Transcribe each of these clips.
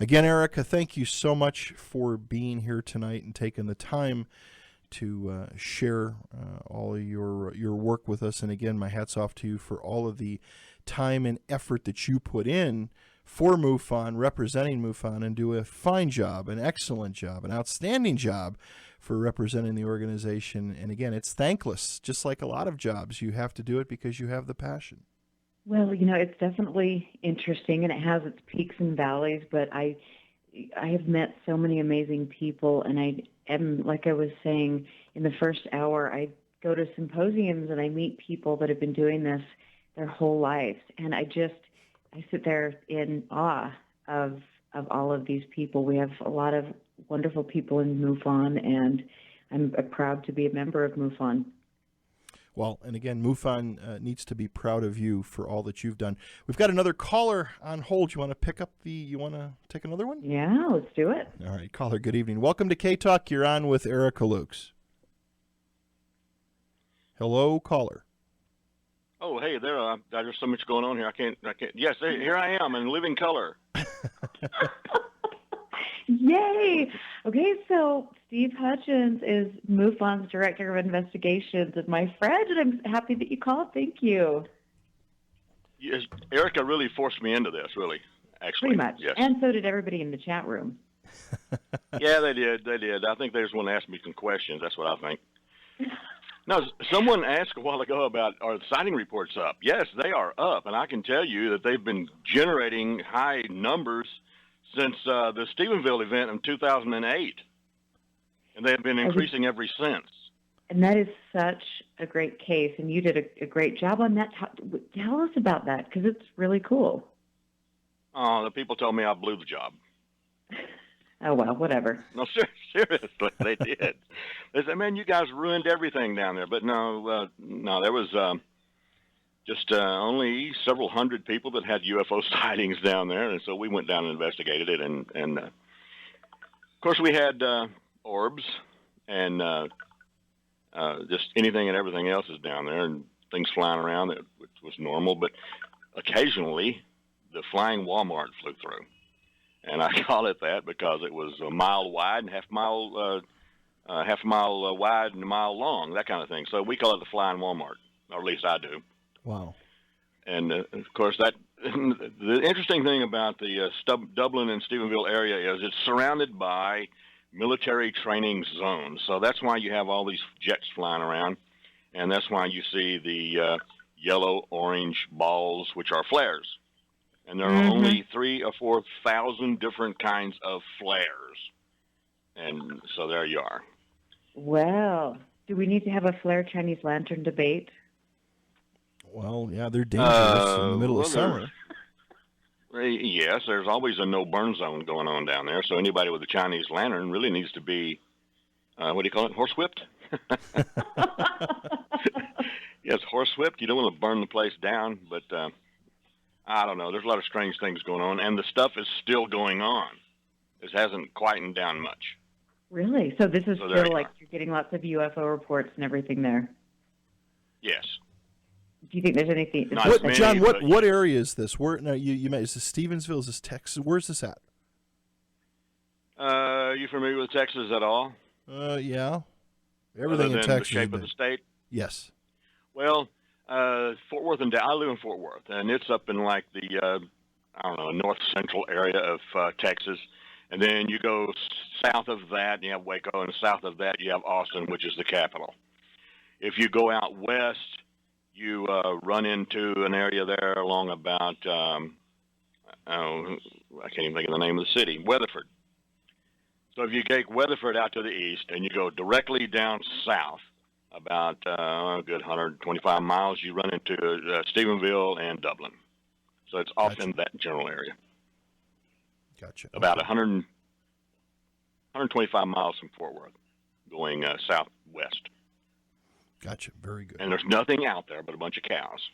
Again, Erica, thank you so much for being here tonight and taking the time to share all of your work with us. And again, my hat's off to you for all of the time and effort that you put in for MUFON, representing MUFON, and do a fine job, an excellent job, an outstanding job for representing the organization. And again, it's thankless, just like a lot of jobs. You have to do it because you have the passion. Well, it's definitely interesting, and it has its peaks and valleys, but I have met so many amazing people, and I am, like I was saying in the first hour, I go to symposiums and I meet people that have been doing this their whole lives, and I sit there in awe of all of these people. We have a lot of wonderful people in MUFON, and I'm proud to be a member of MUFON. Well, and again, MUFON needs to be proud of you for all that you've done. We've got another caller on hold. You want to take another one? Yeah, let's do it. All right, caller, good evening. Welcome to K-Talk. You're on with Erica Lukes. Hello, caller. Oh, hey there. There's so much going on here. I can't. Yes, here I am in living color. Yay! Okay, so Steve Hutchins is MUFON's Director of Investigations and my friend, and I'm happy that you called. Thank you. Yes, Erica really forced me into this, really, actually. Pretty much. Yes. And so did everybody in the chat room. Yeah, they did. I think they just want to ask me some questions. That's what I think. Now, someone asked a while ago about, are the sighting reports up? Yes, they are up, and I can tell you that they've been generating high numbers since the Stephenville event in 2008, and they've been increasing ever since. And that is such a great case, and you did a great job on that. Tell us about that, because it's really cool. Oh, the people told me I blew the job. Oh, well, whatever. No, seriously, they did. They said, man, you guys ruined everything down there. But no, there was just only several hundred people that had UFO sightings down there, and so we went down and investigated it. And of course, we had orbs and just anything and everything else is down there, and things flying around, which was normal. But occasionally, the flying Walmart flew through. And I call it that because it was a mile wide and half a mile wide and a mile long, that kind of thing. So we call it the flying Walmart, or at least I do. Wow. And, of course, the interesting thing about the Dublin and Stephenville area is it's surrounded by military training zones. So that's why you have all these jets flying around, and that's why you see the yellow-orange balls, which are flares. And there are only 3,000 or 4,000 different kinds of flares. And so there you are. Well, do we need to have a flare Chinese lantern debate? Well, yeah, they're dangerous in the middle of summer. Yes, there's always a no-burn zone going on down there. So anybody with a Chinese lantern really needs to be, what do you call it, horsewhipped? Yes, horsewhipped. You don't want to burn the place down, but I don't know. There's a lot of strange things going on, and the stuff is still going on. This hasn't quietened down much. Really? So this is still like you're getting lots of UFO reports and everything there? Yes. Do you think there's anything? John, what area is this? Where? No, is this Stevensville? Is this Texas? Where's this at? Are you familiar with Texas at all? Yeah. Everything in Texas. The shape of the state? Yes. Well, Fort Worth, and I live in Fort Worth, and it's up in like the, north central area of Texas. And then you go south of that, you have Waco, and south of that, you have Austin, which is the capital. If you go out west, you run into an area there along about, I can't even think of the name of the city, Weatherford. So if you take Weatherford out to the east and you go directly down south, about a good 125 miles, you run into Stephenville and Dublin. So it's off in that general area. Gotcha. About 125 miles from Fort Worth, going southwest. Gotcha. Very good. And there's nothing out there but a bunch of cows.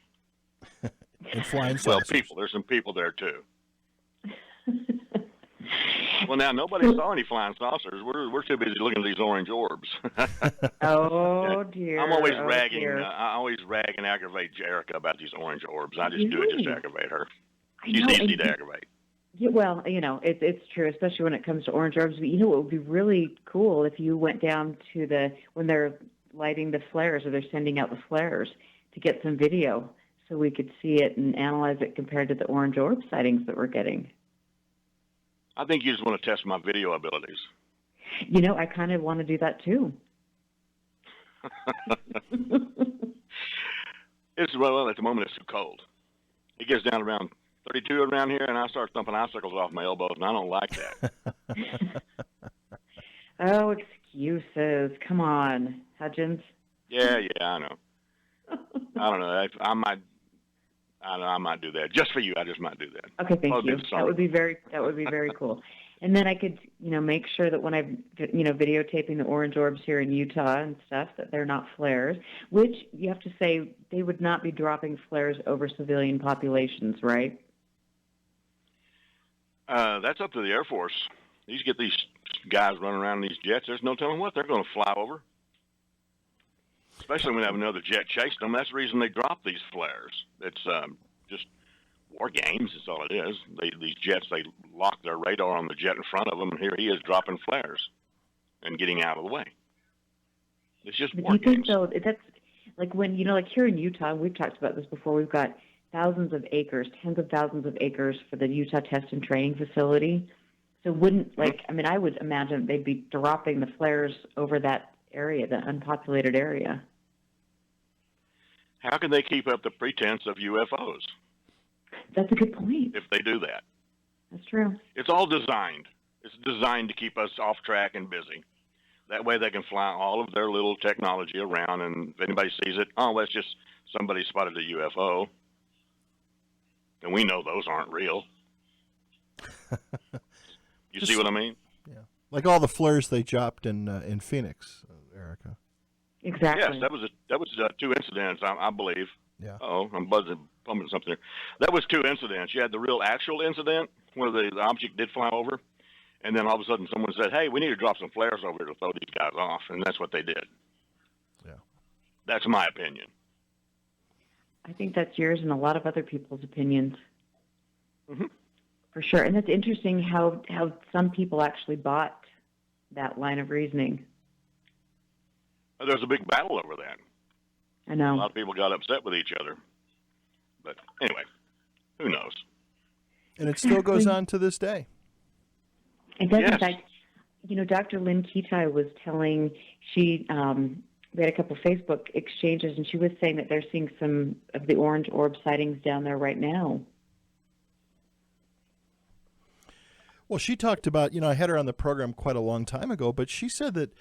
And flying saucers. Well, people. There's some people there, too. Well, now, nobody saw any flying saucers. We're too busy looking at these orange orbs. Oh, dear. I'm always ragging. I always rag and aggravate Erica about these orange orbs. I just do it just to aggravate her. She's easy to aggravate. Yeah, well, it's true, especially when it comes to orange orbs. But it would be really cool if you went down to when they're lighting the flares or they're sending out the flares to get some video so we could see it and analyze it compared to the orange orb sightings that we're getting. I think you just want to test my video abilities. I kind of want to do that too. Well, at the moment it's too cold. It gets down around 32 around here, and I start thumping icicles off my elbows, and I don't like that. Oh, excuses. Come on, Hudgens. Yeah, I know. I don't know. I might do that just for you. I just might do that. Okay, thank you. That would be very cool. And then I could, make sure that when I'm, videotaping the orange orbs here in Utah and stuff, that they're not flares. Which you have to say they would not be dropping flares over civilian populations, right? That's up to the Air Force. You get these guys running around in these jets. There's no telling what they're going to fly over. Especially when they have another jet chasing them. That's the reason they drop these flares. It's just war games. That's all it is. These jets, they lock their radar on the jet in front of them, and here he is dropping flares and getting out of the way. It's just war games. Do you think, though, that's like when, like here in Utah, we've talked about this before, we've got thousands of acres, tens of thousands of acres for the Utah Test and Training Facility. So I would imagine they'd be dropping the flares over that area, the unpopulated area. How can they keep up the pretense of UFOs? That's a good point. If they do that. That's true. It's all designed. It's designed to keep us off track and busy. That way they can fly all of their little technology around, and if anybody sees it, that's just somebody spotted a UFO. And we know those aren't real. You see what I mean? Yeah. Like all the flares they dropped in Phoenix, Erica. Exactly. Yes, that was 2 incidents, I believe. Yeah. I'm bumping something there. That was 2 incidents. You had the real actual incident where the object did fly over, and then all of a sudden someone said, "Hey, we need to drop some flares over here to throw these guys off," and that's what they did. Yeah. That's my opinion. I think that's yours and a lot of other people's opinions. Mm-hmm. For sure. And it's interesting how some people actually bought that line of reasoning. There's a big battle over that. I know. A lot of people got upset with each other. But anyway, who knows? And it still goes on to this day. It does. Yes. In fact, Dr. Lynn Kitai was telling, we had a couple of Facebook exchanges, and she was saying that they're seeing some of the orange orb sightings down there right now. Well, she talked about, I had her on the program quite a long time ago, but she said that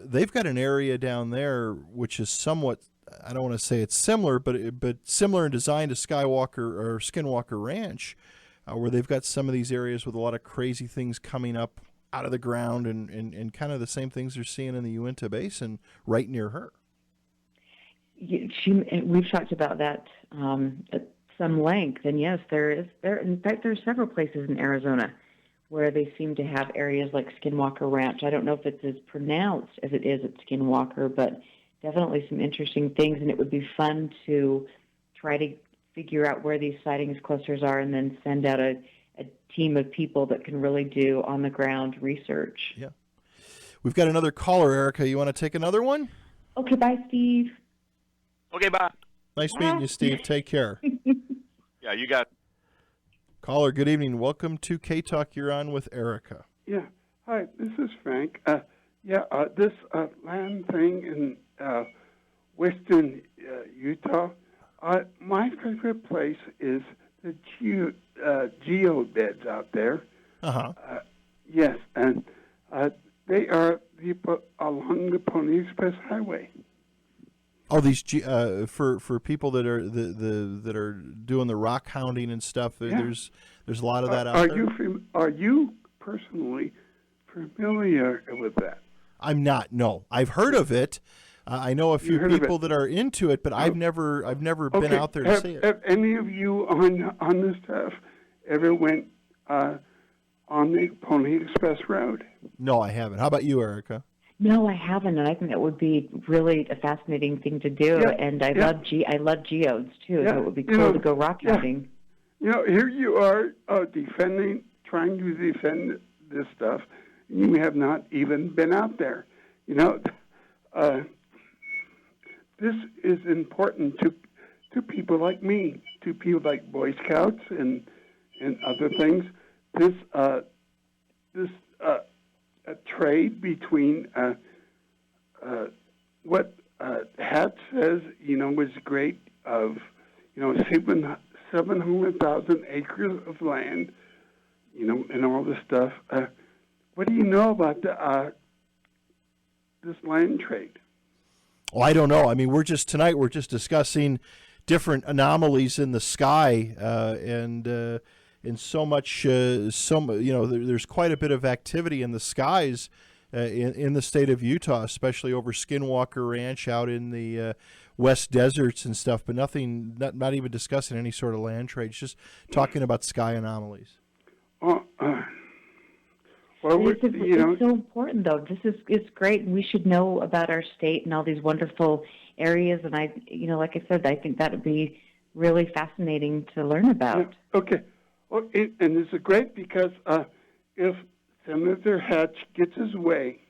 they've got an area down there which is somewhat, I don't want to say it's similar, but similar in design to Skywalker or Skinwalker Ranch, where they've got some of these areas with a lot of crazy things coming up out of the ground and kind of the same things they're seeing in the Uinta Basin right near her. We've talked about that at some length, and yes, in fact, there are several places in Arizona where they seem to have areas like Skinwalker Ranch. I don't know if it's as pronounced as it is at Skinwalker, but definitely some interesting things, and it would be fun to try to figure out where these sightings clusters are and then send out a team of people that can really do on-the-ground research. Yeah. We've got another caller, Erica. You want to take another one? Okay, bye, Steve. Okay, bye. Nice meeting you, Steve. Take care. Yeah, you got... Caller, good evening. Welcome to K-Talk. You're on with Erica. Yeah. Hi, this is Frank. This land thing in western Utah, my favorite place is the geobeds out there. Uh-huh. Yes, and they are people along the Pony Express Highway. Oh, these for people that are that are doing the rock hounding and stuff. Yeah. There's a lot of that out there. Are you personally familiar with that? I'm not. No, I've heard of it. I know a few people that are into it, but I've never been out there to see it. Have any of you on the staff ever went on the Pony Express Road? No, I haven't. How about you, Erica? No, I haven't, and I think that would be really a fascinating thing to do. Yeah, and I love geodes too, so it would be cool to go rock hounding. here you are trying to defend this stuff. You have not even been out there. This is important to people like me, to people like Boy Scouts and other things. This trade between what Hat says, was great of, 700,000 acres of land, and all this stuff. What do you know about this land trade? Well, I don't know. I mean, we're just discussing different anomalies in the sky, and so much, there's quite a bit of activity in the skies in the state of Utah, especially over Skinwalker Ranch out in the West Deserts and stuff. But not even discussing any sort of land trades. Just talking about sky anomalies. It's so important, though. It's great, and we should know about our state and all these wonderful areas. And like I said, I think that would be really fascinating to learn about. Okay. Well, and this is great because if Senator Hatch gets his way,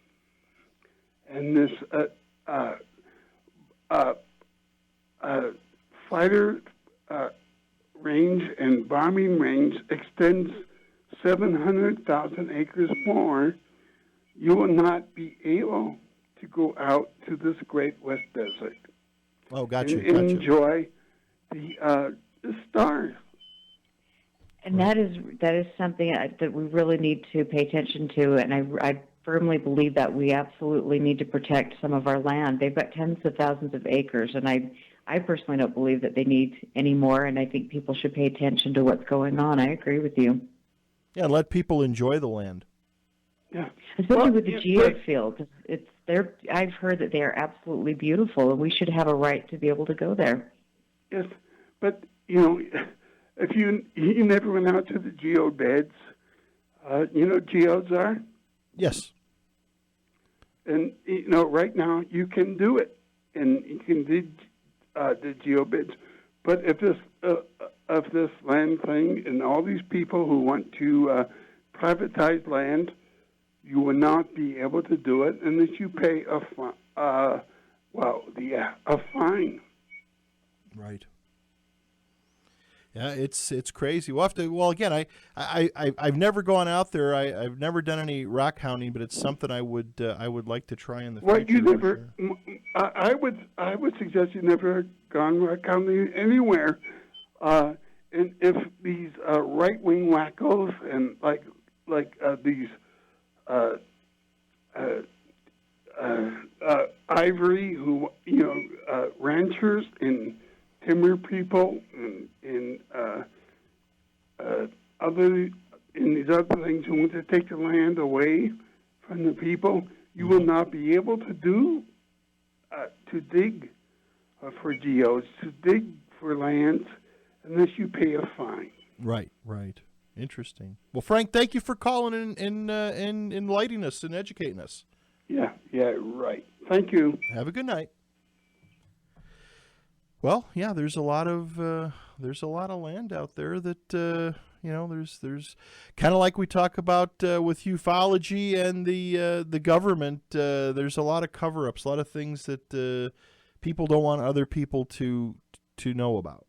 and this fighter range and bombing range extends 700,000 acres more, you will not be able to go out to this great West Desert. Oh, gotcha. And enjoy the stars. And that is something that we really need to pay attention to, and I firmly believe that we absolutely need to protect some of our land. They've got tens of thousands of acres, and I personally don't believe that they need any more, and I think people should pay attention to what's going on. I agree with you. Yeah, let people enjoy the land. Yeah, especially with the geofields. I've heard that they are absolutely beautiful, and we should have a right to be able to go there. Yes, but if you never went out to the geode beds, geodes are. Yes. And right now you can do it, and you can dig the geobeds. But if this land thing and all these people who want to privatize land, you will not be able to do it unless you pay a fine. Right. Yeah, it's crazy. We'll have to. Well, again, I've never gone out there. I've never done any rock hounding, but it's something I would like to try in the future. Well, you never. Sure. I would suggest you never gone rock hounding anywhere. And if these right-wing wackos and like these Ivory, who ranchers and timber people and these other things who want to take the land away from the people, you will not be able to dig for geodes, to dig for lands, unless you pay a fine. Right. Interesting. Well, Frank, thank you for calling and enlightening us and educating us. Yeah, right. Thank you. Have a good night. Well, yeah, there's a lot of land out there that there's kind of like we talk about with ufology and the government. There's a lot of cover-ups, a lot of things that people don't want other people to know about.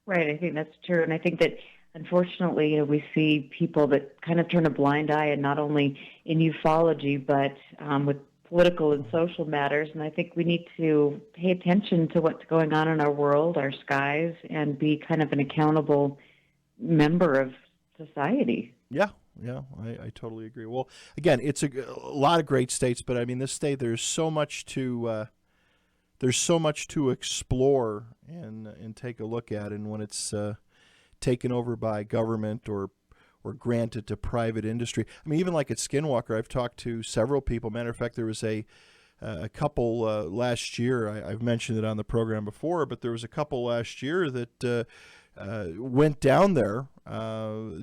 Right, I think that's true, and I think that unfortunately, we see people that kind of turn a blind eye, and not only in ufology, but with political and social matters. And I think we need to pay attention to what's going on in our world, our skies, and be kind of an accountable member of society. Yeah, I totally agree. Well, again, it's a lot of great states, but I mean, this state, there's so much to explore and take a look at, and when it's taken over by government or granted to private industry. I mean, even like at Skinwalker, I've talked to several people. Matter of fact, there was a couple last year. I've mentioned it on the program before, but there was a couple last year that went down there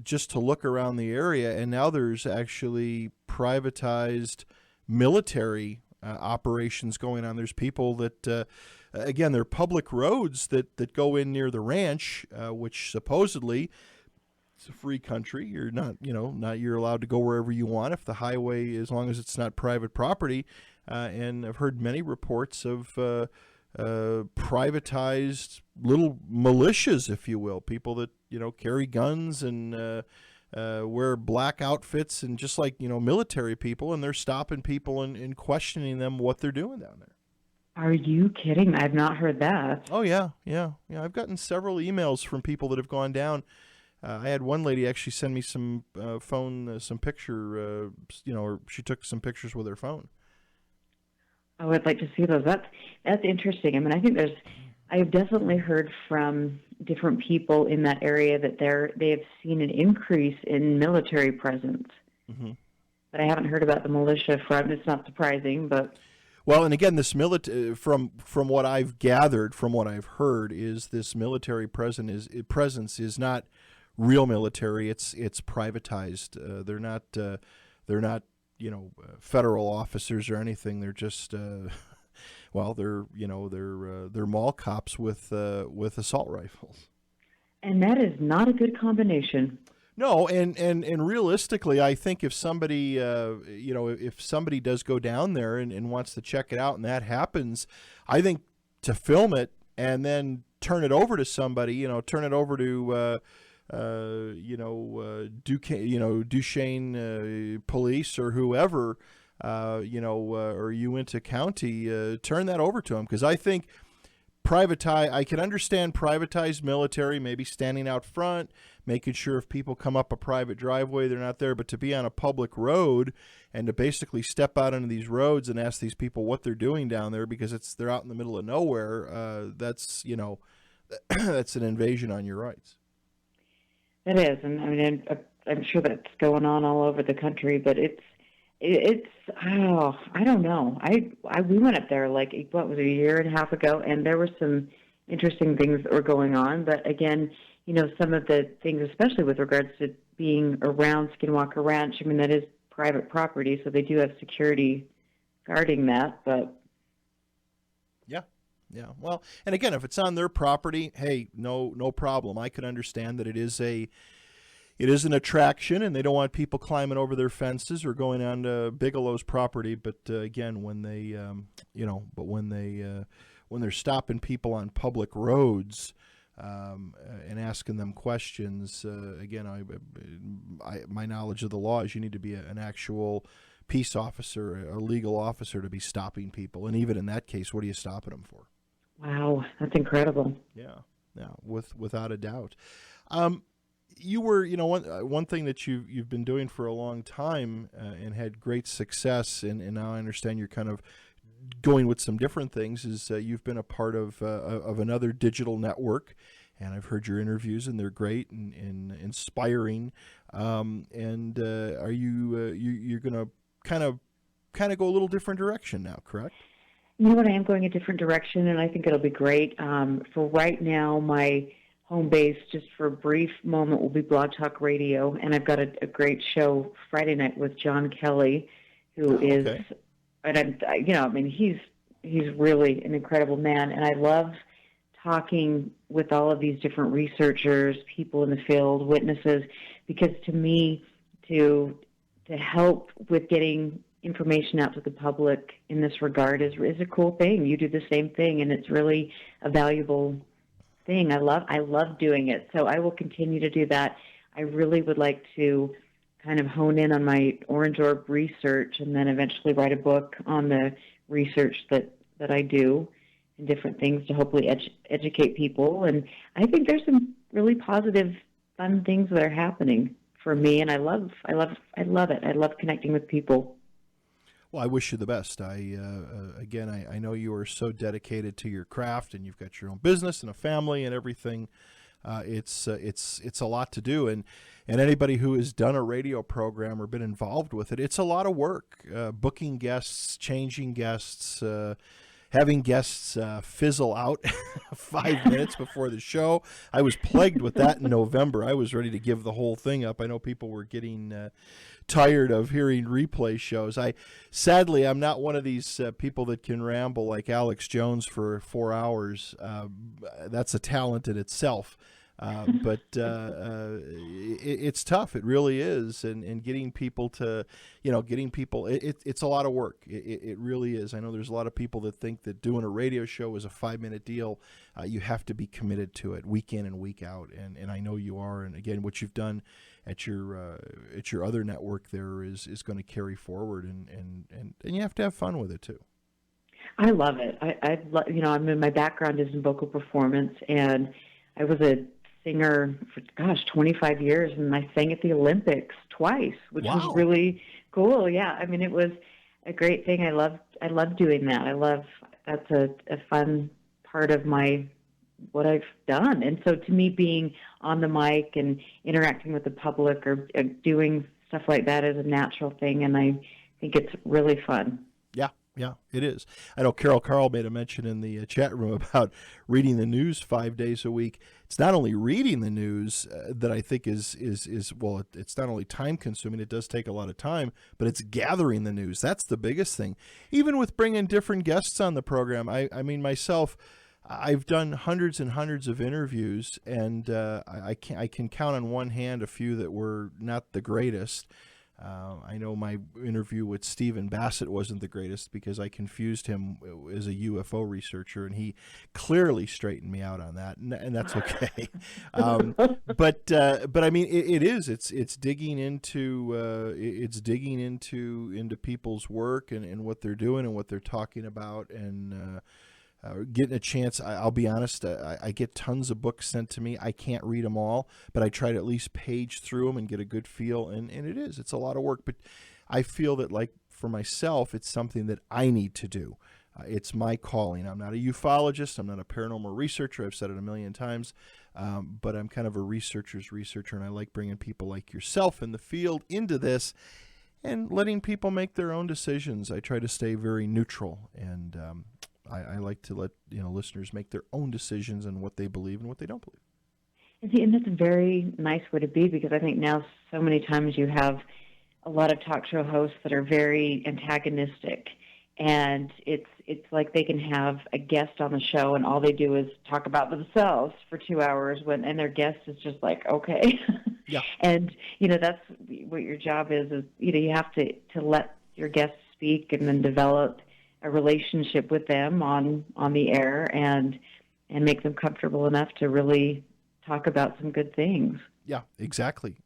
just to look around the area, and now there's actually privatized military operations going on. There's people that again, they're public roads that go in near the ranch, which supposedly it's a free country. You're not, you're allowed to go wherever you want if the highway, as long as it's not private property. And I've heard many reports of privatized little militias, if you will, people that carry guns and wear black outfits and just like military people, and they're stopping people and questioning them what they're doing down there. Are you kidding? I've not heard that. Oh yeah. I've gotten several emails from people that have gone down. I had one lady actually send me some some picture, or she took some pictures with her phone. I would like to see those. That's interesting. I mean, I think I've definitely heard from different people in that area that they have seen an increase in military presence. Mm-hmm. But I haven't heard about the militia front. It's not surprising, but. Well, and again, this from what I've gathered, from what I've heard, is this military presence is not real military. It's privatized. They're not federal officers or anything. They're just they're mall cops with assault rifles. And that is not a good combination. No, and realistically, I think if somebody, if somebody does go down there and wants to check it out, and that happens, I think to film it and then turn it over to somebody, turn it over to, Duquesne police or whoever, or Uinta County, turn that over to them, because I think I can understand privatized military, maybe standing out front, making sure if people come up a private driveway, they're not there. But to be on a public road and to basically step out into these roads and ask these people what they're doing down there because they're out in the middle of nowhere, that's that's an invasion on your rights. It is, and I mean, I'm sure that's going on all over the country, but it's I don't know. We went up there like, what was it, a year and a half ago, and there were some interesting things that were going on. But again, some of the things, especially with regards to being around Skinwalker Ranch, I mean, that is private property, so they do have security guarding that. But yeah. Well, and again, if it's on their property, hey, no problem. I can understand that it is an attraction, and they don't want people climbing over their fences or going onto Bigelow's property. But again, when they're stopping people on public roads and asking them questions, again, my knowledge of the law is you need to be an actual peace officer, a legal officer, to be stopping people. And even in that case, what are you stopping them for? Wow, that's incredible. Yeah, without a doubt. You were, one thing that you've been doing for a long time and had great success, and now I understand you're kind of going with some different things, is you've been a part of another digital network, and I've heard your interviews, and they're great and inspiring. And are you're going to kind of go a little different direction now, correct? You know what? I am going a different direction, and I think it'll be great. For right now, my home base, just for a brief moment, will be Blog Talk Radio, and I've got a great show Friday night with John Kelly, who is, and he's really an incredible man, and I love talking with all of these different researchers, people in the field, witnesses, because to me, to help with getting information out to the public in this regard is a cool thing. You do the same thing, and it's really a valuable thing. I love doing it, so I will continue to do that. I really would like to kind of hone in on my orange orb research and then eventually write a book on the research that I do and different things to hopefully educate people. And I think there's some really positive, fun things that are happening for me, and I love it. I love connecting with people. Well, I wish you the best. I know you are so dedicated to your craft, and you've got your own business and a family and everything. It's a lot to do, and anybody who has done a radio program or been involved with it, it's a lot of work. Booking guests, changing guests, having guests fizzle out 5 minutes before the show. I was plagued with that in November. I was ready to give the whole thing up. I know people were getting tired of hearing replay shows. Sadly, I'm not one of these people that can ramble like Alex Jones for 4 hours. That's a talent in itself. But it's tough. It really is. And getting people to, it's a lot of work. It really is. I know there's a lot of people that think that doing a radio show is a 5-minute deal. You have to be committed to it week in and week out. And I know you are. And again, what you've done at your other network there is going to carry forward, and you have to have fun with it too. I love it. I mean, my background is in vocal performance, and I was a singer for 25 years, and I sang at the Olympics twice, which Wow. was really cool. Yeah, I mean, it was a great thing. I love doing that. That's a fun part of what I've done. And so to me, being on the mic and interacting with the public or doing stuff like that is a natural thing, and I think it's really fun. Yeah, it is. I know Carol Carl made a mention in the chat room about reading the news 5 days a week. It's not only reading the news that I think is well, it's not only time consuming, it does take a lot of time, but it's gathering the news. That's the biggest thing. Even with bringing different guests on the program, I mean, myself, I've done hundreds and hundreds of interviews, and I can count on one hand a few that were not the greatest. I know my interview with Stephen Bassett wasn't the greatest because I confused him as a UFO researcher, and he clearly straightened me out on that, and that's okay. But I mean, it's digging into people's work and what they're doing and what they're talking about, and getting a chance. I'll be honest, I get tons of books sent to me. I can't read them all, but I try to at least page through them and get a good feel, and it's a lot of work, but I feel that, like, for myself, it's something that I need to do. It's my calling. I'm not a ufologist. I'm not a paranormal researcher. I've said it a million times, but I'm kind of a researcher's researcher, and I like bringing people like yourself in the field into this and letting people make their own decisions. I try to stay very neutral, and I like to let listeners make their own decisions on what they believe and what they don't believe. And that's a very nice way to be, because I think now so many times you have a lot of talk show hosts that are very antagonistic, and it's like they can have a guest on the show and all they do is talk about themselves for 2 hours and their guest is just like, okay. Yeah. And that's what your job is you have to let your guests speak and then develop a relationship with them on the air and make them comfortable enough to really talk about some good things. Yeah, exactly.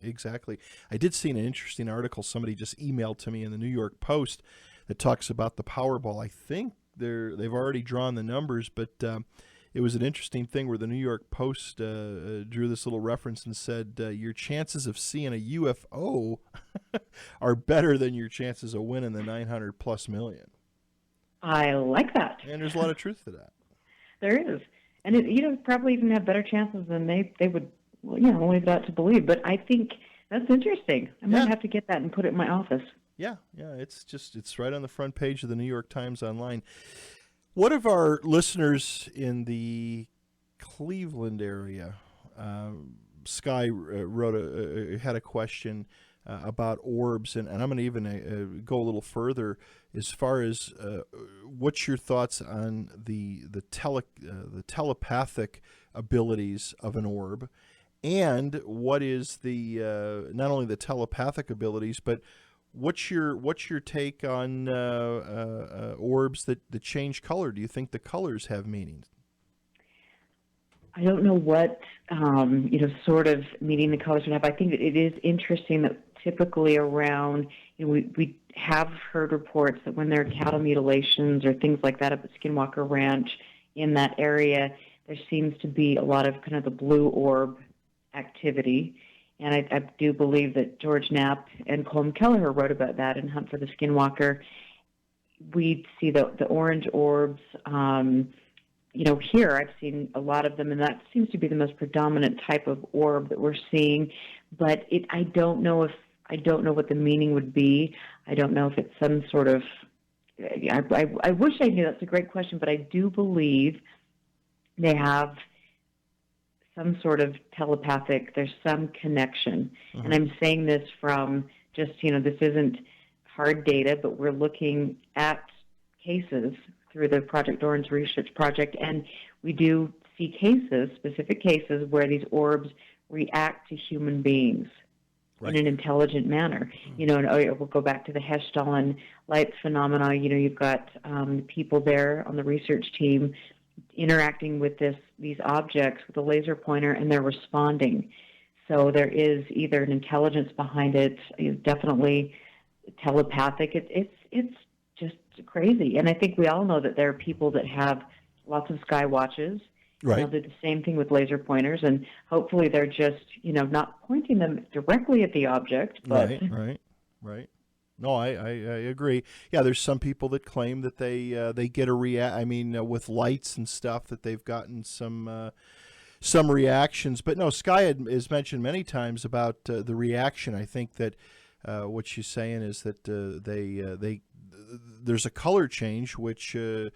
I did see an interesting article somebody just emailed to me in the New York Post that talks about the Powerball. I think they've already drawn the numbers, but it was an interesting thing where the New York Post drew this little reference and said your chances of seeing a UFO are better than your chances of winning the 900+ million. I like that. And there's a lot of truth to that. There is. And probably even have better chances than they would, leave it out to believe. But I think that's interesting. I might have to get that and put it in my office. Yeah, it's right on the front page of the New York Times online. One of our listeners in the Cleveland area, Sky, had a question about orbs, and I'm going to even go a little further as far as what's your thoughts on the telepathic abilities of an orb, and what is the not only the telepathic abilities, but what's your take on orbs that change color? Do you think the colors have meaning? I don't know what sort of meaning the colors would have. I think that it is interesting that typically around, we have heard reports that when there are cattle mutilations or things like that up at Skinwalker Ranch in that area, there seems to be a lot of kind of the blue orb activity. And I do believe that George Knapp and Colm Kelleher wrote about that in Hunt for the Skinwalker. We see the orange orbs. Here I've seen a lot of them, and that seems to be the most predominant type of orb that we're seeing. But I don't know what the meaning would be. I don't know if it's some sort of I wish I knew. That's a great question, but I do believe they have some sort of telepathic, there's some connection. And I'm saying this from just, this isn't hard data, but we're looking at cases through the Project Orange Research Project, and we do see cases, specific cases, where these orbs react to human beings in an intelligent manner. And we'll go back to the Hessdalen light phenomena. You've got people there on the research team interacting with these objects with a laser pointer, and they're responding. So there is either an intelligence behind it, definitely telepathic. It's just crazy. And I think we all know that there are people that have lots of sky watches. Right. They'll do the same thing with laser pointers, and hopefully they're just, not pointing them directly at the object. But Right. No, I agree. Yeah, there's some people that claim that they get a with lights and stuff, that they've gotten some reactions. But no, Sky has mentioned many times about the reaction. I think that what she's saying is that there's a color change which may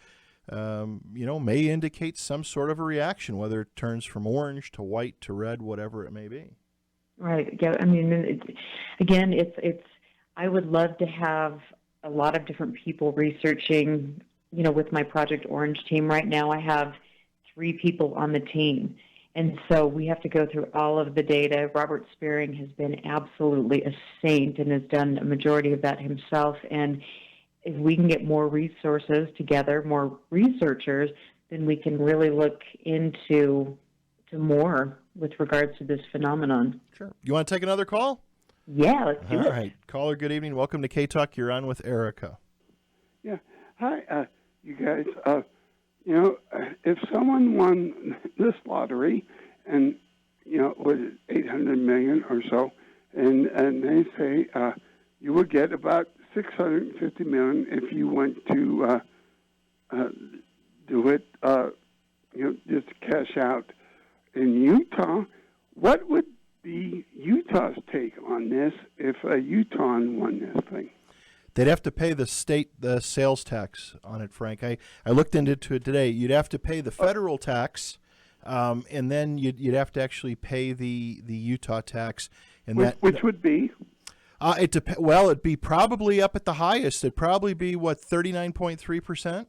indicate some sort of a reaction, whether it turns from orange to white to red, whatever it may be. Right. Yeah. It's. I would love to have a lot of different people researching. With my Project Orange team right now, I have 3 people on the team, and so we have to go through all of the data. Robert Spearing has been absolutely a saint and has done a majority of that himself. And if we can get more resources together, more researchers, then we can really look into more with regards to this phenomenon. Sure. You want to take another call? Yeah, let's do it. All right. Caller, good evening. Welcome to K-Talk. You're on with Erica. Yeah. Hi, you guys. If someone won this lottery and, was it $800 million or so, and they say you would get about $650 million if you went to do it, just cash out in Utah, what would be Utah's take on this if Utah won this thing? They'd have to pay the sales tax on it, Frank. I looked into it today. You'd have to pay the federal tax, and then you'd have to actually pay the Utah tax. And which would be? It'd be probably up at the highest. It'd probably be, 39.3%?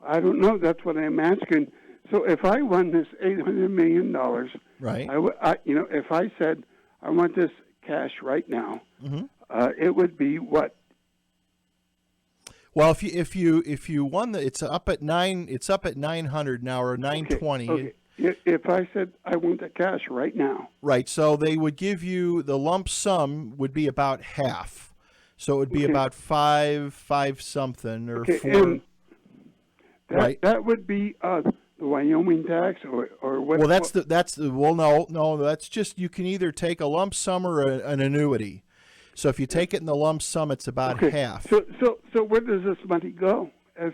I don't know. That's what I'm asking. So if I won this $800 million, right? If I said I want this cash right now, it would be what? Well, if you won it's up at 900 now, or 920. Okay. If I said I want the cash right now, right? So they would give you the lump sum would be about half. So it would be about five something or 4. Right. That would be the Wyoming tax or what? Well, that's just, you can either take a lump sum or an annuity. So if you take it in the lump sum, it's about half. So where does this money go? If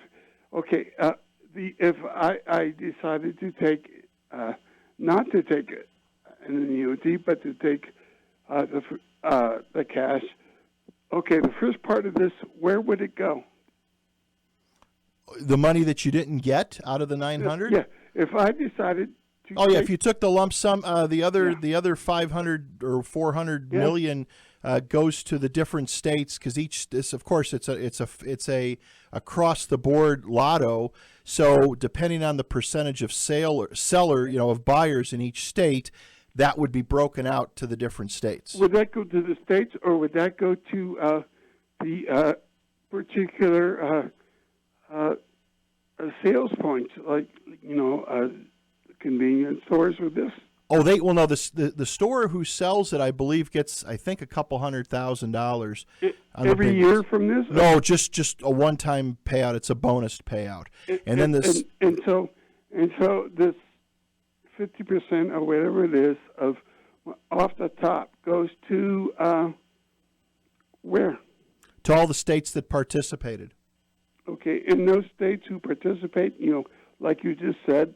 I decided to take not to take an annuity, but to take the cash. Okay, the first part of this, where would it go? The money that you didn't get out of the 900? Yeah. If I decided to if you took the lump sum, the other 500 or 400 million goes to the different states, because it's a across the board lotto. So depending on the percentage of seller, of buyers in each state, that would be broken out to the different states. Would that go to the states, or would that go to the particular sales points, like convenience stores with this? Oh, the store who sells it, I believe, gets, I think, a couple $100,000 every year from this. No, just a one-time payout. It's a bonus payout, so this 50% or whatever it is of off the top goes to where? To all the states that participated. Okay, in those states who participate, like you just said,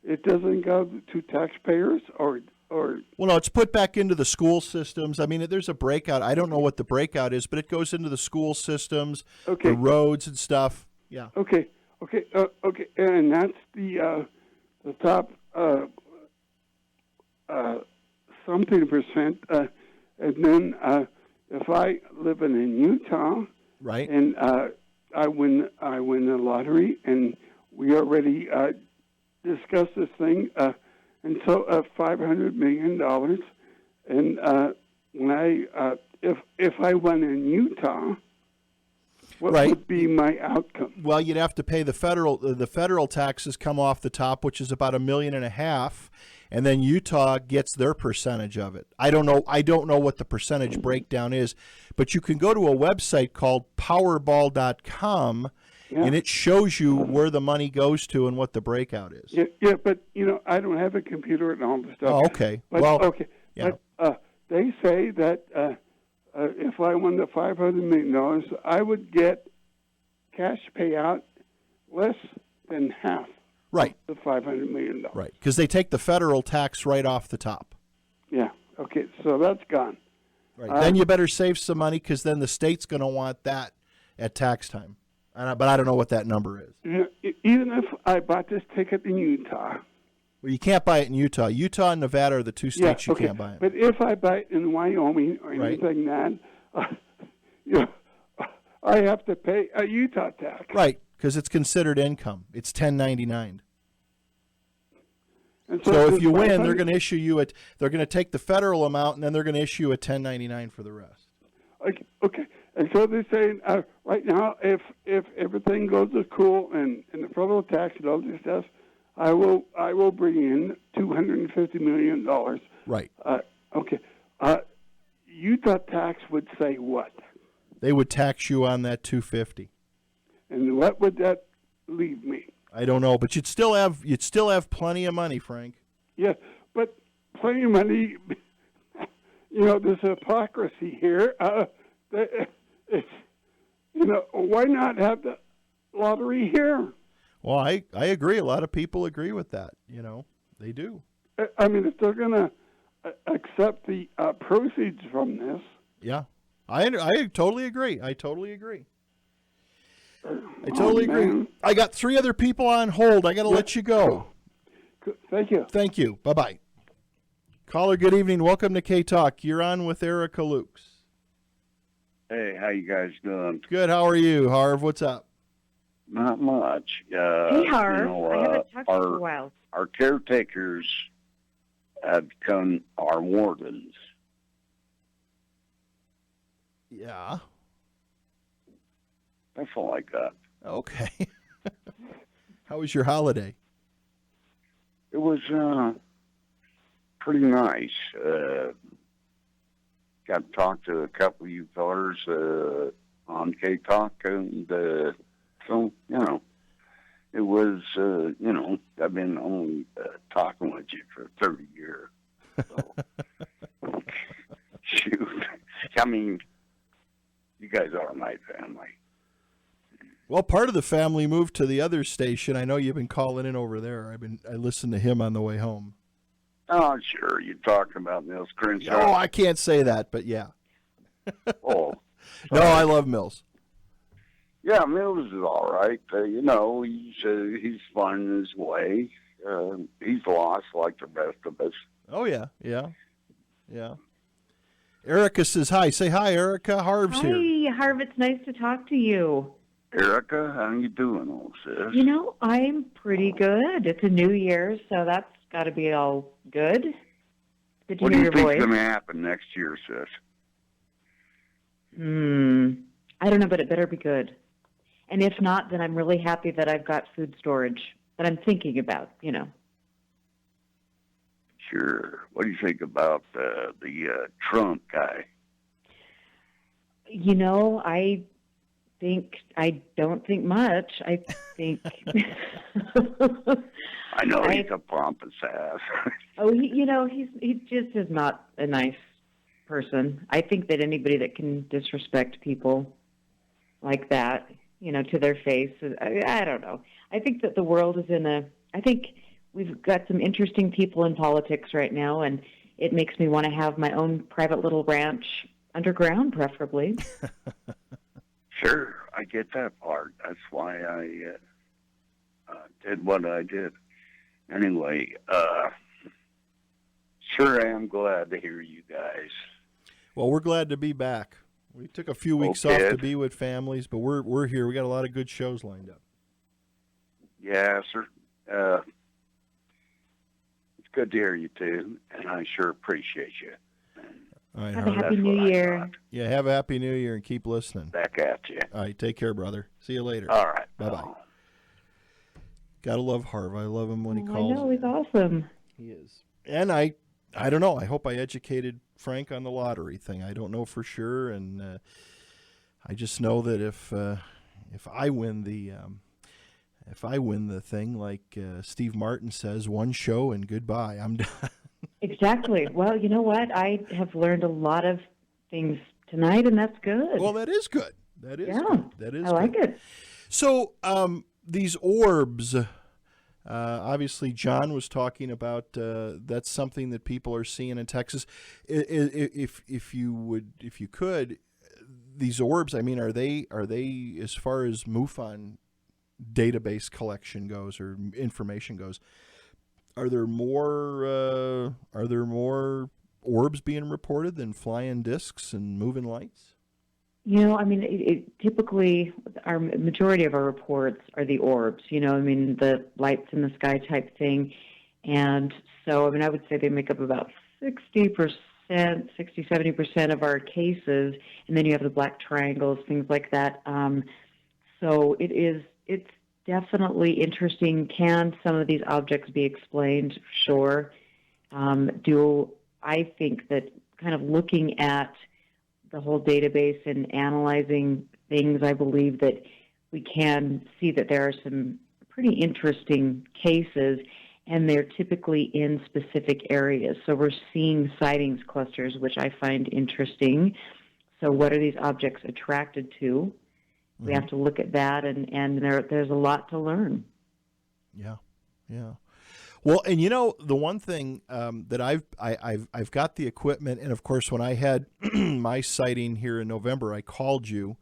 it doesn't go to taxpayers, or or Well, no, it's put back into the school systems. I mean, there's a breakout. I don't know what the breakout is, but it goes into the school systems, okay, the roads and stuff. Yeah. okay, and that's the top something percent, and then if I live in Utah, Right. and I win the lottery, and we already discussed this thing, and so $500 million, and when if I won in Utah, what Right. would be my outcome? Well, you'd have to pay the federal taxes come off the top, which is about $1.5 million, and then Utah gets their percentage of it. I don't know what the percentage breakdown is, but you can go to a website called Powerball.com, Yeah. and it shows you where the money goes to and what the breakout is. Yeah, but I don't have a computer and all the stuff. Oh, okay. But, Well, okay, yeah. but they say that if I won the $500 million, I would get cash payout less than half Right. the $500 million. Right, because they take the federal tax right off the top. Yeah. Okay. So that's gone. Right. Then you better save some money because then the state's going to want that at tax time. But I don't know what that number is. Even if I bought this ticket in Utah. Well, you can't buy it in Utah. Utah and Nevada are the two states you can't buy it. But if I buy it in Wyoming or Right. anything that, I have to pay a Utah tax. Right, because it's considered income. It's 1099. And So if this you win, 500 they're going to issue you they're going to take the federal amount and then they're going to issue a 1099 for the rest. Okay. And so they're saying right now, if everything goes to cool and the federal tax and all this stuff, I will bring in $250 million. Right. Okay. Utah tax would say what? They would tax you on that 250. And what would that leave me? I don't know, but you'd still have plenty of money, Frank. Yeah, but plenty of money. There's hypocrisy here. It's, why not have the lottery here? Well, I agree. A lot of people agree with that. They do. I mean, if they're going to accept the proceeds from this. Yeah, I totally agree. I totally agree. Man. I got 3 other people on hold. I got to let you go. Good. Thank you. Thank you. Bye-bye. Caller, good evening. Welcome to K-Talk. You're on with Erica Lukes. Hey, how you guys doing? Good. How are you, Harv? What's up? Not much. Hey, Harv. I haven't talked to you in a while. Our caretakers have become our wardens. Yeah. That's all I got. Okay. How was your holiday? It was pretty nice. Got to talk to a couple of you fellers on K-Talk, and so, it was, I've been only talking with you for 30 years. So, shoot. I mean, you guys are my family. Well, part of the family moved to the other station. I know you've been calling in over there. I listened to him on the way home. Oh, sure. You're talking about Mills Crenshaw. Oh, I can't say that, but yeah. Oh. No, I love Mills. Yeah, Mills is all right. He's fun in his way. He's lost like the rest of us. Oh, yeah. Erica says hi. Say hi, Erica. Harv's here. Hi, Harv. It's nice to talk to you. Erica, how you doing, old sis? I'm pretty good. It's a new year, so that's got to be all good. Good to What do hear you your think's voice. going to happen next year, sis? I don't know, but it better be good. And if not, then I'm really happy that I've got food storage that I'm thinking about, Sure. What do you think about the Trump guy? I don't think much. I think. I know he's a pompous ass. he just is not a nice person. I think that anybody that can disrespect people like that, to their face, I don't know. I think that the world is I think we've got some interesting people in politics right now, and it makes me want to have my own private little ranch underground, preferably. Sure, I get that part. That's why I did what I did. Anyway, sure am glad to hear you guys. Well, we're glad to be back. We took a few weeks off to be with families, but we're here. We got a lot of good shows lined up. Yeah, sir. It's good to hear you too, and I sure appreciate you. All right, Have a Harvey. happy New Year. Yeah, have a happy New Year and keep listening. Back at you. All right, take care, brother. See you later. All right. Bye-bye. Gotta love Harv. I love him when he calls. I know, he's awesome. He is. And I don't know. I hope I educated Frank on the lottery thing. I don't know for sure, and I just know that if I win the thing, like Steve Martin says, one show and goodbye. I'm done. Exactly. Well, you know what? I have learned a lot of things tonight, and that's good. Well, that is good. That is yeah, good. That is I like good. it. So these orbs, obviously John was talking about that's something that people are seeing in Texas. If you could, these orbs, I mean, are they as far as MUFON database collection goes or information goes, are there more orbs being reported than flying discs and moving lights? You know, I mean, typically, our majority of our reports are the orbs, you know, I mean, the lights in the sky type thing. And so, I mean, I would say they make up about 60%, 70% of our cases. And then you have the black triangles, things like that. So it's definitely interesting. Can some of these objects be explained? Sure. I think that kind of looking at the whole database and analyzing things, I believe that we can see that there are some pretty interesting cases, and they're typically in specific areas. So we're seeing sightings clusters, which I find interesting. So what are these objects attracted to? Mm-hmm. We have to look at that, and there's a lot to learn. Yeah. Well, and you know, the one thing that I've got the equipment, and of course, when I had my sighting here in November, I called you.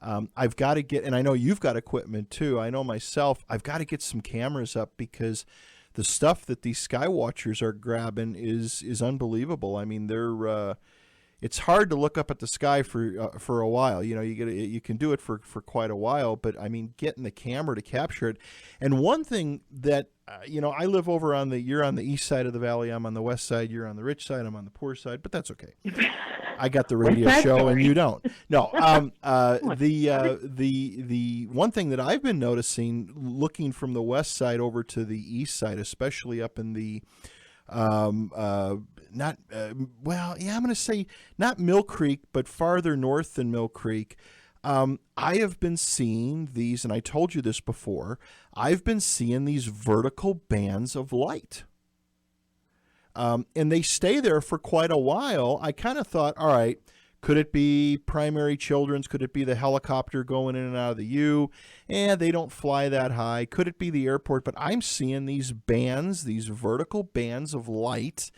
I've got to get, and I know you've got equipment too. I know myself, I've got to get some cameras up because the stuff that these sky watchers are grabbing is unbelievable. I mean, it's hard to look up at the sky for a while. You know, you can do it for quite a while, but I mean, getting the camera to capture it. And one thing that you know, I live over you're on the east side of the valley, I'm on the west side, you're on the rich side, I'm on the poor side, but that's okay. I got the radio show and you don't. No, the one thing that I've been noticing looking from the west side over to the east side, especially up in the I'm going to say not Mill Creek, but farther north than Mill Creek. I have been seeing these, and I told you this before, I've been seeing these vertical bands of light. And they stay there for quite a while. I kind of thought, all right, could it be primary children's? Could it be the helicopter going in and out of the U? And they don't fly that high. Could it be the airport? But I'm seeing these bands, these vertical bands of light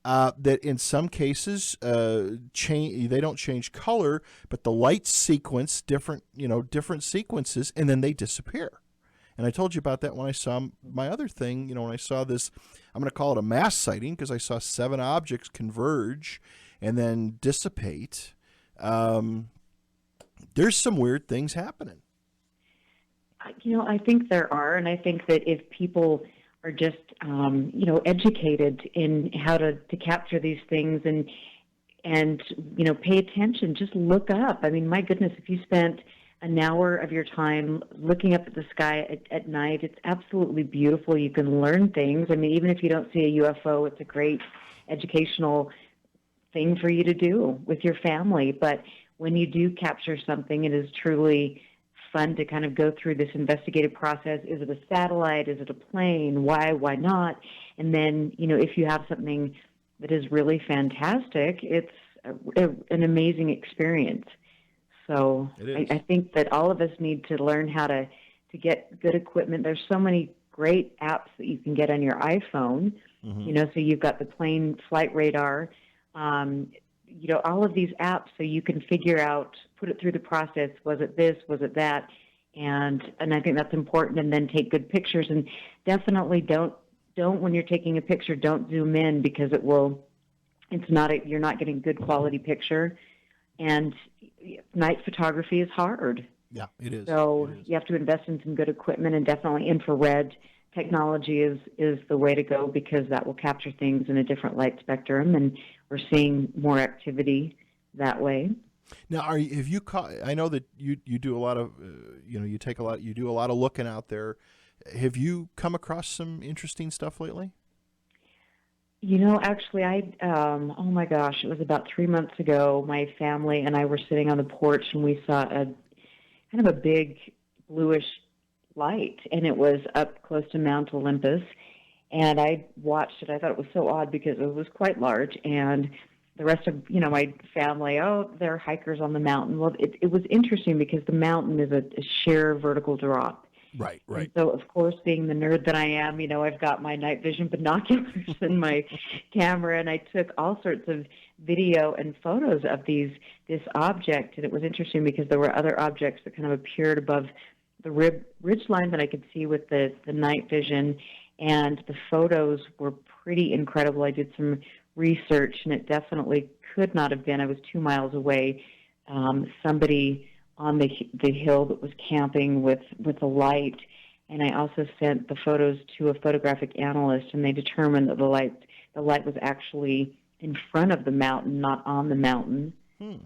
that in some cases they don't change color, but the light sequence different sequences, and then they disappear. And I told you about that when I saw my other thing, you know, when I saw this, I'm going to call it a mass sighting because I saw 7 objects converge and then dissipate. There's some weird things happening. You know, I think there are, and I think that if people are just, you know, educated in how to capture these things and, you know, pay attention, just look up. I mean, my goodness, if you spent an hour of your time looking up at the sky at night, it's absolutely beautiful. You can learn things. I mean, even if you don't see a UFO, it's a great educational thing for you to do with your family. But when you do capture something, it is truly fun to kind of go through this investigative process. Is it a satellite? Is it a plane? Why not? And then, you know, if you have something that is really fantastic, it's an amazing experience. So I think that all of us need to learn how to get good equipment. There's so many great apps that you can get on your iPhone You know, so you've got the plane flight radar, you know, all of these apps, so you can figure out, put it through the process. Was it this? Was it that? And I think that's important. And then take good pictures. And definitely don't when you're taking a picture, don't zoom in, because you're not getting good quality picture. And night photography is hard. Yeah, it is. So you have to invest in some good equipment, and definitely infrared technology is the way to go, because that will capture things in a different light spectrum, and we're seeing more activity that way. Now, have you caught? I know that you do a lot of, you do a lot of looking out there. Have you come across some interesting stuff lately? You know, actually, oh my gosh, it was about 3 months ago. My family and I were sitting on the porch, and we saw kind of a big bluish light, and it was up close to Mount Olympus. And I watched it. I thought it was so odd because it was quite large, and the rest of, you know, my family, oh, they're hikers on the mountain. Well, it was interesting because the mountain is a sheer vertical drop. Right. And so, of course, being the nerd that I am, you know, I've got my night vision binoculars and my camera, and I took all sorts of video and photos of this object. And it was interesting because there were other objects that kind of appeared above the ridge line that I could see with the night vision, and the photos were pretty incredible. I did some research, and it definitely could not have been, I was 2 miles away, somebody on the hill that was camping with a light. And I also sent the photos to a photographic analyst, and they determined that the light was actually in front of the mountain, not on the mountain,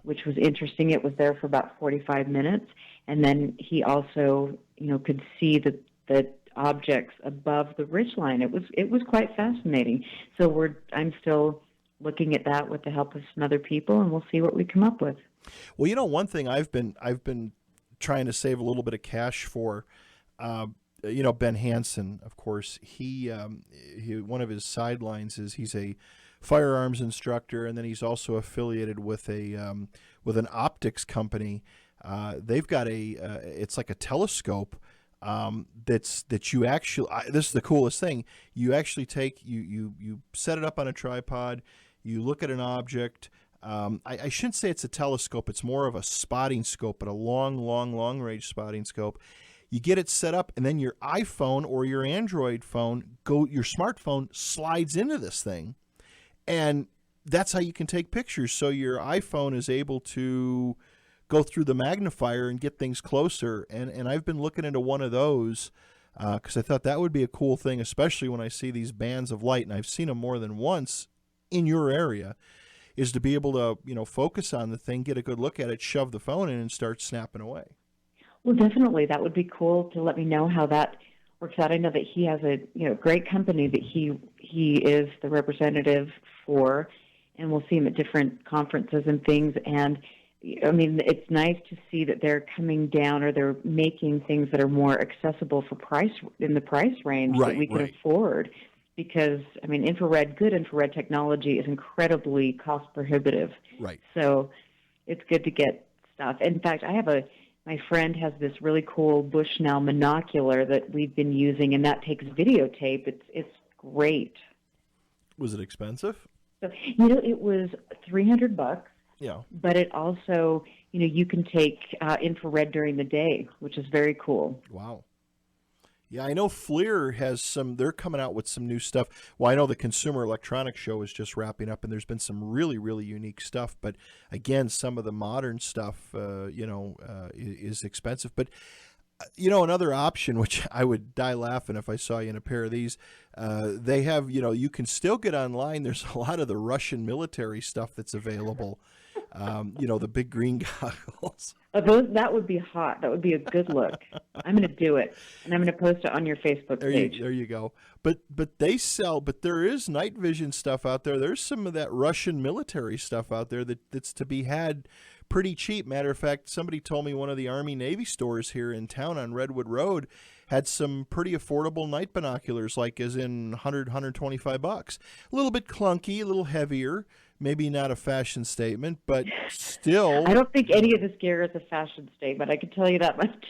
which was interesting. It was there for about 45 minutes. And then he also, you know, could see the objects above the ridgeline. It was quite fascinating. So I'm still looking at that with the help of some other people, and we'll see what we come up with. Well, you know, one thing I've been trying to save a little bit of cash for, you know, Ben Hansen, of course, he one of his sidelines is he's a firearms instructor, and then he's also affiliated with an optics company. They've got it's like a telescope that you actually, this is the coolest thing. You actually take, you set it up on a tripod, you look at an object. I shouldn't say it's a telescope. It's more of a spotting scope, but a long range spotting scope. You get it set up, and then your iPhone or your Android phone, your smartphone slides into this thing, and that's how you can take pictures. So your iPhone is able to go through the magnifier and get things closer. And I've been looking into one of those because I thought that would be a cool thing, especially when I see these bands of light, and I've seen them more than once in your area, is to be able to, you know, focus on the thing, get a good look at it, shove the phone in, and start snapping away. Well, definitely. That would be cool to let me know how that works out. I know that he has a, you know, great company that he is the representative for, and we'll see him at different conferences and things. And I mean, it's nice to see that they're coming down, or they're making things that are more accessible for price, in the price range that we can afford. Because, I mean, good infrared technology is incredibly cost prohibitive. Right. So it's good to get stuff. In fact, my friend has this really cool Bushnell monocular that we've been using, and that takes videotape. It's great. Was it expensive? So, you know, it was $300. Yeah. But it also, you know, you can take infrared during the day, which is very cool. Wow. Yeah, I know FLIR has they're coming out with some new stuff. Well, I know the Consumer Electronics Show is just wrapping up, and there's been some really, really unique stuff. But again, some of the modern stuff, you know, is expensive. But, you know, another option, which I would die laughing if I saw you in a pair of these, they have, you know, you can still get online. There's a lot of the Russian military stuff that's available. You know, the big green goggles. That would be hot. That would be a good look. I'm going to do it, and I'm going to post it on your Facebook page. There you go. But they sell. But there is night vision stuff out there. There's some of that Russian military stuff out there that's to be had pretty cheap. Matter of fact, somebody told me one of the Army Navy stores here in town on Redwood Road had some pretty affordable night binoculars, like as in $125. A little bit clunky, a little heavier. Maybe not a fashion statement, but still. I don't think any of this gear is a fashion statement. I can tell you that much.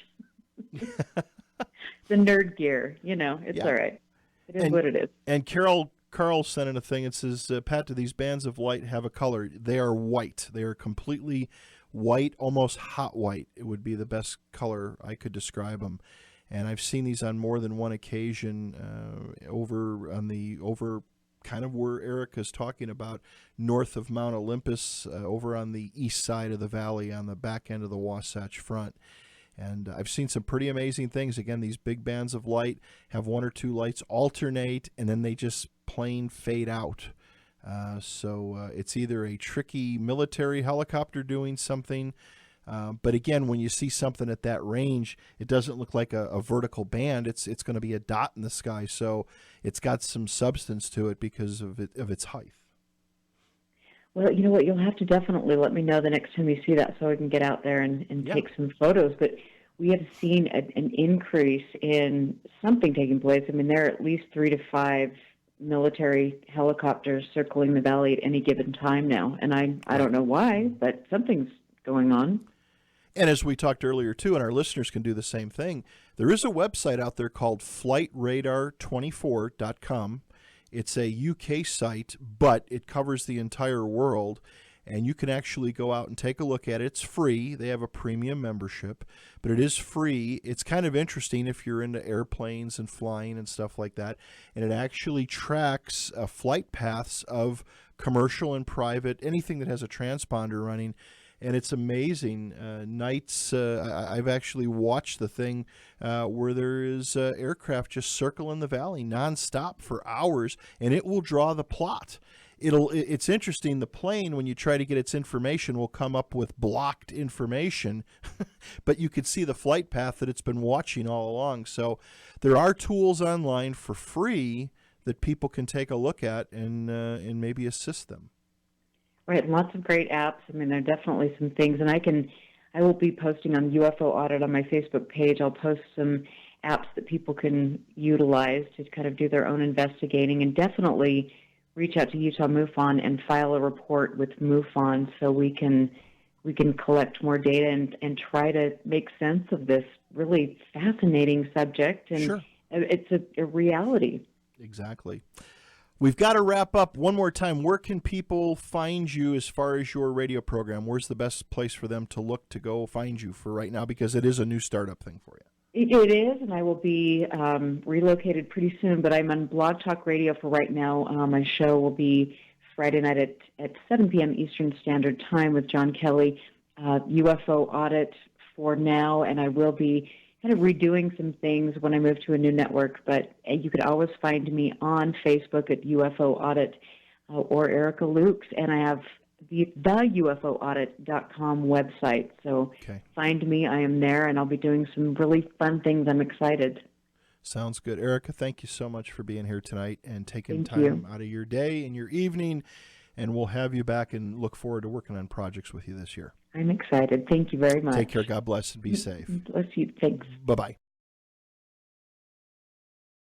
The nerd gear, you know, it's all right. It is what it is. And Carol Carl sent in a thing. It says, Pat, do these bands of light have a color? They are white. They are completely white, almost hot white. It would be the best color I could describe them. And I've seen these on more than one occasion over kind of where Erica's talking about, north of Mount Olympus, over on the east side of the valley on the back end of the Wasatch Front. And I've seen some pretty amazing things. Again, these big bands of light have one or two lights alternate, and then they just plain fade out. So it's either a tricky military helicopter doing something, but again, when you see something at that range, it doesn't look like a vertical band. It's going to be a dot in the sky. So it's got some substance to it because of its height. Well, you know what? You'll have to definitely let me know the next time you see that so I can get out there and take some photos. But we have seen an increase in something taking place. I mean, there are at least 3 to 5 military helicopters circling the valley at any given time now. And I don't know why, but something's going on. And as we talked earlier, too, and our listeners can do the same thing, there is a website out there called flightradar24.com. It's a UK site, but it covers the entire world, and you can actually go out and take a look at it. It's free. They have a premium membership, but it is free. It's kind of interesting if you're into airplanes and flying and stuff like that, and it actually tracks flight paths of commercial and private, anything that has a transponder running. And it's amazing. Nights, I've actually watched the thing where there is aircraft just circling the valley nonstop for hours, and it will draw the plot. It's interesting. The plane, when you try to get its information, will come up with blocked information, but you could see the flight path that it's been watching all along. So there are tools online for free that people can take a look at and maybe assist them. Right, lots of great apps. I mean, there are definitely some things, and I will be posting on UFO Audit on my Facebook page. I'll post some apps that people can utilize to kind of do their own investigating, and definitely reach out to Utah MUFON and file a report with MUFON so we can collect more data and try to make sense of this really fascinating subject. And sure. It's a reality. Exactly. We've got to wrap up one more time. Where can people find you as far as your radio program? Where's the best place for them to look to go find you for right now? Because it is a new startup thing for you. It is, and I will be relocated pretty soon, but I'm on Blog Talk Radio for right now. My show will be Friday night at 7 p.m. Eastern Standard Time with John Kelly, UFO Audit for now, and I will be kind of redoing some things when I move to a new network, but you could always find me on Facebook at UFO Audit or Erica Lukes, and I have the UFOaudit.com website, so find me. I am there, and I'll be doing some really fun things. I'm excited. Sounds good. Erica, thank you so much for being here tonight and taking time out of your day and your evening, and we'll have you back and look forward to working on projects with you this year. I'm excited. Thank you very much. Take care. God bless and be safe. Bless you. Thanks. Bye-bye.